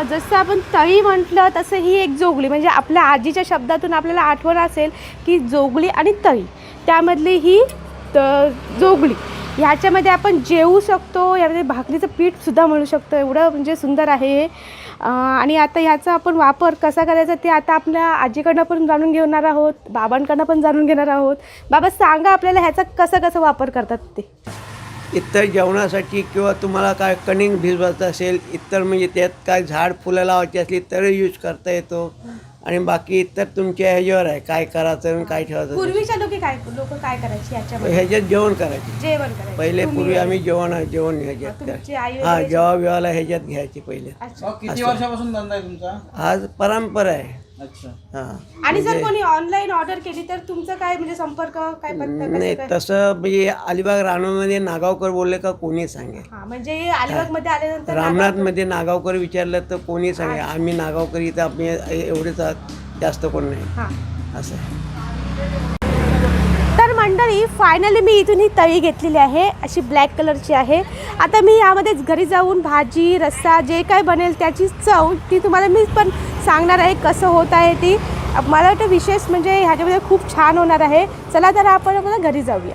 जसं आपण तळी म्हटलं तसं ही एक जोगली, म्हणजे आपल्या आजीच्या शब्दातून आपल्याला आठवण असेल की जोगली आणि तळी, त्यामधली ही जोगली. ह्याच्यामध्ये आपण जेवू शकतो, यामध्ये भाकरीचं पीठसुद्धा म्हणू शकतो, एवढं म्हणजे सुंदर आहे. आणि आता ह्याचा आपण वापर कसा करायचा ते आता आपल्या आजीकडनं पण जाणून घेणार आहोत, बाबांकडनं पण जाणून घेणार आहोत. बाबा सांगा आपल्याला ह्याचा कसा वापर करतात ते. इतर जेवणासाठी किंवा तुम्हाला काय कणिक भिजवायचं असेल, इतर म्हणजे त्यात काय झाड फुलं लावायची असली तर यूज करता येतो. आणि बाकी इतर तुमच्या ह्याच्यावर आहे काय करायचं आणि काय ठेवायचं. पूर्वीच्या लोक काय करायचे याच्यामध्ये? ह्याच्यात जेवण करायचे. जेवण करायचे पहिले पूर्वी आम्ही जेवण ह्याच्यात तुमची आई हां जेव्हा बिवाला ह्याच्यात घ्यायचे पहिले. किती वर्षापासून धंदा आहे तुमचा? आज परंपरा आहे. अच्छा. हां आणि जर कोणी ऑनलाईन ऑर्डर केली तर तुमचं काय म्हणजे संपर्क काय पत्ता नाही तसं म्हणजे अलिबाग राणामध्ये नागावकर बोलले का कोणी सांगेल. हां म्हणजे अलिबाग मध्ये आल्यानंतर रामनाथमध्ये नागावकर विचारलं तर कोणी सांगेल. आम्ही नागावकर इथं आम्ही एवढेच आहात, जास्त कोण नाही. हां असं आहे. तर मंडळी फायनली मी इथून ही तळी घेतलेली आहे, अशी ब्लॅक कलरची आहे. आता मी यामध्ये घरी जाऊन भाजी रस्सा जे काय बनेल त्याची चव ती तुम्हाला मी पण सांगणार आहे कसं होत आहे ती. मला वाटतं विशेष म्हणजे ह्याच्यामध्ये खूप छान होणार आहे. चला तर आपण घरी जाऊया.